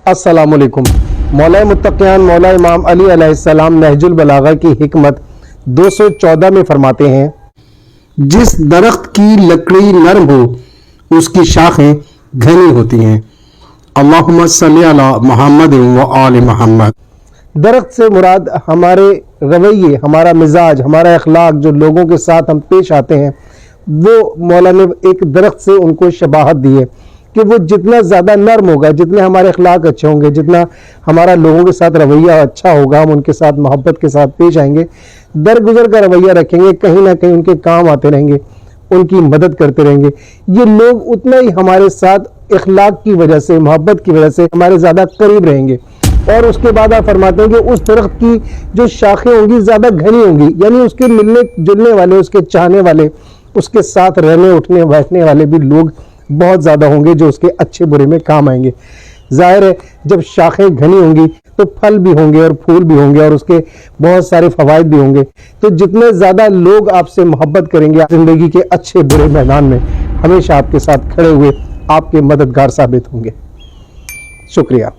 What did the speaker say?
अस्सलाम वालेकुम। मौलाए मुत्तक़ियान मौला इमाम अली अलैहिस्सलाम नहजुल बलागा की हिकमत 214 में फरमाते हैं, जिस दरख्त की लकड़ी नरम हो उसकी शाखें घनी होती हैं। अल्लाहुम्मा सल्ली अला मुहम्मद व आले मुहम्मद। दरख्त से मुराद हमारे रवैये, हमारा मिजाज, हमारा अखलाक, जो लोगों के साथ हम पेश आते हैं, वो मौला ने एक दरख्त से उनको शबाहत दी है कि वो जितना ज़्यादा नर्म होगा, जितने हमारे अखलाक अच्छे होंगे, जितना हमारा लोगों के साथ रवैया अच्छा होगा, हम उनके साथ मोहब्बत के साथ पेश आएंगे, दरगुजर का रवैया रखेंगे, कहीं ना कहीं उनके काम आते रहेंगे, उनकी मदद करते रहेंगे, ये लोग उतना ही हमारे साथ अखलाक की वजह से, मोहब्बत की वजह से हमारे ज़्यादा करीब रहेंगे। और उसके बाद आप फरमाते हैं कि उस दरख्त की जो शाखें होंगी ज़्यादा घनी होंगी, यानी उसके मिलने जुलने वाले, उसके चाहने वाले, उसके साथ रहने उठने बैठने वाले भी लोग बहुत ज़्यादा होंगे जो उसके अच्छे बुरे में काम आएंगे। जाहिर है जब शाखें घनी होंगी तो फल भी होंगे और फूल भी होंगे और उसके बहुत सारे फ़वाइद भी होंगे। तो जितने ज़्यादा लोग आपसे मोहब्बत करेंगे, ज़िंदगी के अच्छे बुरे मैदान में हमेशा आपके साथ खड़े हुए आपके मददगार साबित होंगे। शुक्रिया।